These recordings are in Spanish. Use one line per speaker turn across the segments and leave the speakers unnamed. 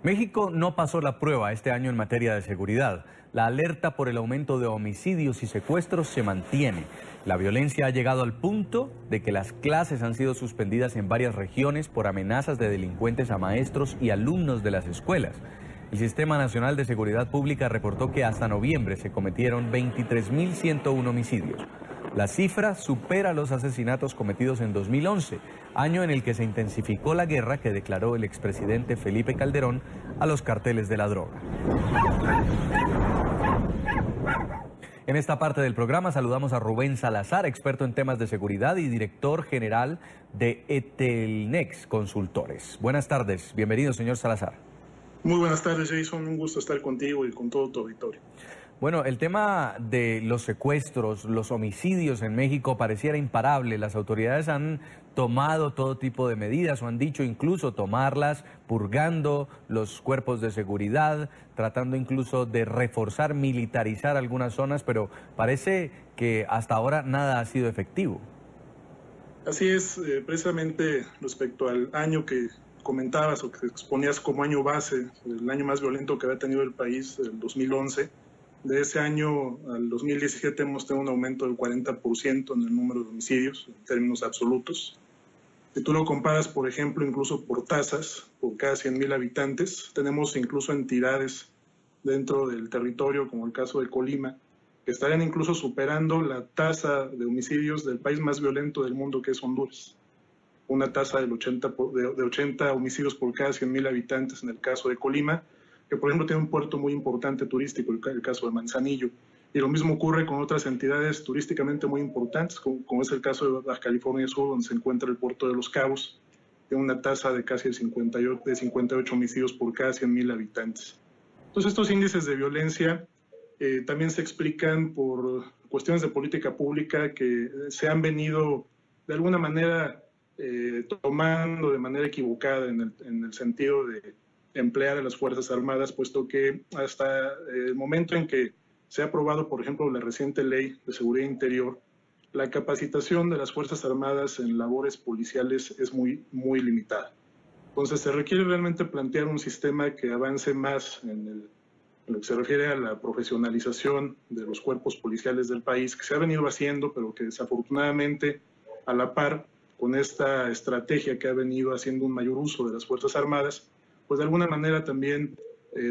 México no pasó la prueba este año en materia de seguridad. La alerta por el aumento de homicidios y secuestros se mantiene. La violencia ha llegado al punto de que las clases han sido suspendidas en varias regiones por amenazas de delincuentes a maestros y alumnos de las escuelas. El Sistema Nacional de Seguridad Pública reportó que hasta noviembre se cometieron 23.101 homicidios. La cifra supera los asesinatos cometidos en 2011, año en el que se intensificó la guerra que declaró el expresidente Felipe Calderón a los carteles de la droga. En esta parte del programa saludamos a Rubén Salazar, experto en temas de seguridad y director general de Etelnex Consultores. Buenas tardes, bienvenido, señor Salazar.
Muy buenas tardes, Jason, un gusto estar contigo y con todo tu auditorio.
Bueno, el tema de los secuestros, los homicidios en México pareciera imparable. Las autoridades han tomado todo tipo de medidas o han dicho incluso tomarlas, purgando los cuerpos de seguridad, tratando incluso de reforzar, militarizar algunas zonas, pero parece que hasta ahora nada ha sido efectivo.
Así es, precisamente respecto al año que comentabas o que exponías como año base, el año más violento que había tenido el país, el 2011, de ese año al 2017 hemos tenido un aumento del 40% en el número de homicidios en términos absolutos. Si tú lo comparas, por ejemplo, incluso por tasas, por cada 100,000 habitantes, tenemos incluso entidades dentro del territorio, como el caso de Colima, que estarían incluso superando la tasa de homicidios del país más violento del mundo, que es Honduras. Una tasa de 80 homicidios por cada 100,000 habitantes en el caso de Colima, que por ejemplo tiene un puerto muy importante turístico, el caso de Manzanillo. Y lo mismo ocurre con otras entidades turísticamente muy importantes, como es el caso de Baja California Sur, donde se encuentra el puerto de Los Cabos, tiene una tasa de casi 58 homicidios por cada 100,000 habitantes. Entonces estos índices de violencia también se explican por cuestiones de política pública que se han venido de alguna manera tomando de manera equivocada en el sentido de emplear a las Fuerzas Armadas, puesto que hasta el momento en que se ha aprobado, por ejemplo, la reciente Ley de Seguridad Interior, la capacitación de las Fuerzas Armadas en labores policiales es muy limitada. Entonces se requiere realmente plantear un sistema que avance más en lo que se refiere a la profesionalización de los cuerpos policiales del país, que se ha venido haciendo, pero que desafortunadamente a la par con esta estrategia que ha venido haciendo un mayor uso de las Fuerzas Armadas, pues de alguna manera también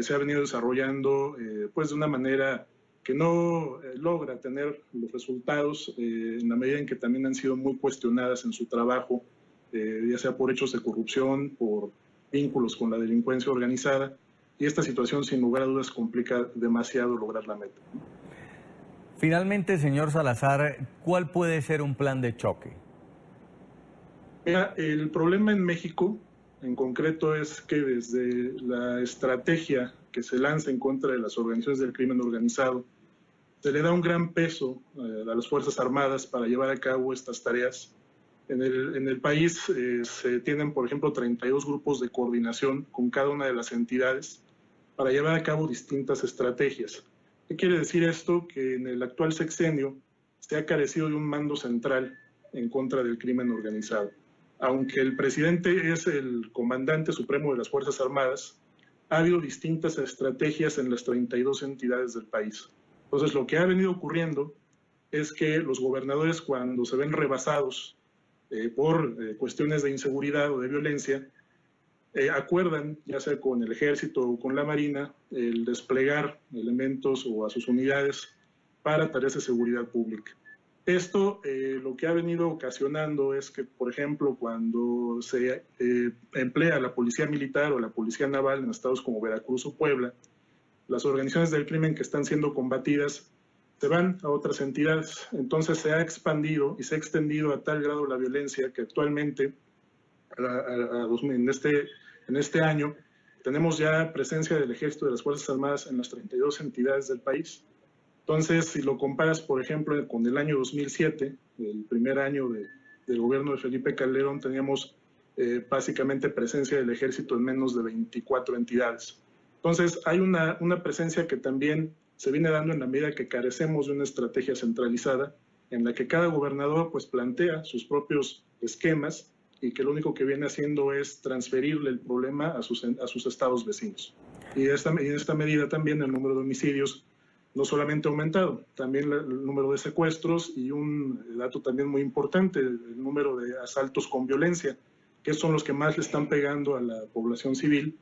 se ha venido desarrollando pues de una manera que no logra tener los resultados en la medida en que también han sido muy cuestionadas en su trabajo, ya sea por hechos de corrupción, por vínculos con la delincuencia organizada, y esta situación sin lugar a dudas complica demasiado lograr la meta.
Finalmente, señor Salazar, ¿cuál puede ser un plan de choque?
Mira, el problema en México en concreto es que desde la estrategia que se lanza en contra de las organizaciones del crimen organizado, se le da un gran peso a las Fuerzas Armadas para llevar a cabo estas tareas. En el país se tienen, por ejemplo, 32 grupos de coordinación con cada una de las entidades para llevar a cabo distintas estrategias. ¿Qué quiere decir esto? Que en el actual sexenio se ha carecido de un mando central en contra del crimen organizado. Aunque el presidente es el comandante supremo de las Fuerzas Armadas, ha habido distintas estrategias en las 32 entidades del país. Entonces, lo que ha venido ocurriendo es que los gobernadores, cuando se ven rebasados por cuestiones de inseguridad o de violencia, acuerdan, ya sea con el ejército o con la marina, el desplegar elementos o a sus unidades para tareas de seguridad pública. Esto lo que ha venido ocasionando es que, por ejemplo, cuando se emplea la policía militar o la policía naval en estados como Veracruz o Puebla, las organizaciones del crimen que están siendo combatidas se van a otras entidades. Entonces se ha expandido y se ha extendido a tal grado la violencia que actualmente, en este año, tenemos ya presencia del Ejército de las Fuerzas Armadas en las 32 entidades del país. Entonces, si lo comparas, por ejemplo, con el año 2007, el primer año del gobierno de Felipe Calderón, teníamos básicamente presencia del ejército en menos de 24 entidades. Entonces, hay una presencia que también se viene dando en la medida que carecemos de una estrategia centralizada en la que cada gobernador pues plantea sus propios esquemas y que lo único que viene haciendo es transferirle el problema a sus estados vecinos. Y en esta medida también el número de homicidios no solamente ha aumentado, también el número de secuestros y un dato también muy importante, el número de asaltos con violencia, que son los que más le están pegando a la población civil.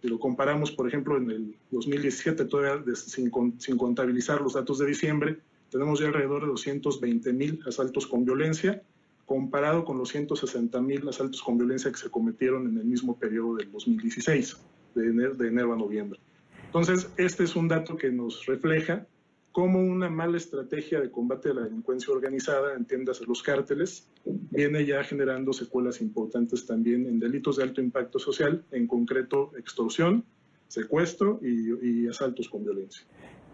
Si lo comparamos, por ejemplo, en el 2017, todavía sin contabilizar los datos de diciembre, tenemos ya alrededor de 220,000 asaltos con violencia, comparado con los 160,000 asaltos con violencia que se cometieron en el mismo periodo del 2016, de enero a noviembre. Entonces, este es un dato que nos refleja cómo una mala estrategia de combate a la delincuencia organizada, entiéndase los cárteles, viene ya generando secuelas importantes también en delitos de alto impacto social, en concreto extorsión, secuestro y asaltos con violencia.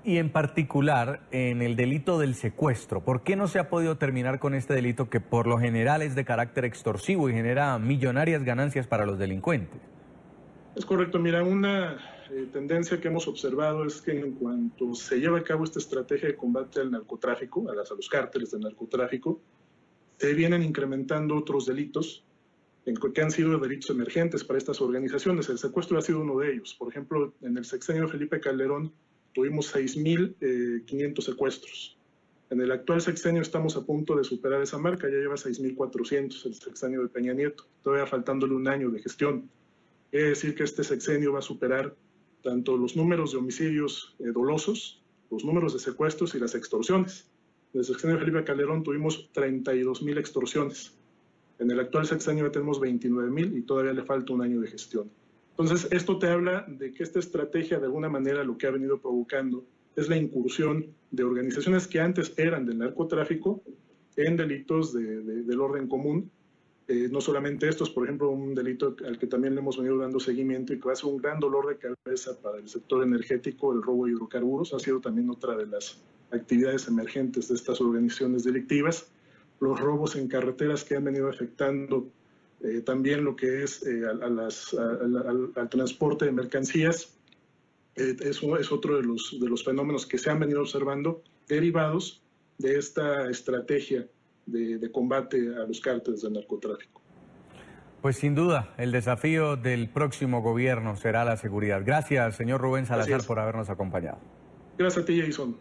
Y en particular, en el delito del secuestro, ¿por qué no se ha podido terminar con este delito que por lo general es de carácter extorsivo y genera millonarias ganancias para los delincuentes?
Es correcto. Mira, una tendencia que hemos observado es que en cuanto se lleva a cabo esta estrategia de combate al narcotráfico, a los cárteles del narcotráfico, se vienen incrementando otros delitos que han sido delitos emergentes para estas organizaciones. El secuestro ha sido uno de ellos. Por ejemplo, en el sexenio de Felipe Calderón tuvimos 6,500 secuestros. En el actual sexenio estamos a punto de superar esa marca, ya lleva 6,400 el sexenio de Peña Nieto, todavía faltándole un año de gestión. Quiere decir que este sexenio va a superar tanto los números de homicidios dolosos, los números de secuestros y las extorsiones. En el sexenio de Felipe Calderón tuvimos 32,000 extorsiones. En el actual sexenio ya tenemos 29,000 y todavía le falta un año de gestión. Entonces, esto te habla de que esta estrategia, de alguna manera, lo que ha venido provocando es la incursión de organizaciones que antes eran del narcotráfico en delitos del orden común. No solamente estos, por ejemplo, un delito al que también le hemos venido dando seguimiento y que va a ser un gran dolor de cabeza para el sector energético, el robo de hidrocarburos, ha sido también otra de las actividades emergentes de estas organizaciones delictivas. Los robos en carreteras que han venido afectando también lo que es al transporte de mercancías, es otro de los fenómenos que se han venido observando derivados de esta estrategia de combate a los cárteles del narcotráfico.
Pues sin duda, el desafío del próximo gobierno será la seguridad. Gracias, señor Rubén Salazar, por habernos acompañado.
Gracias a ti, Jason.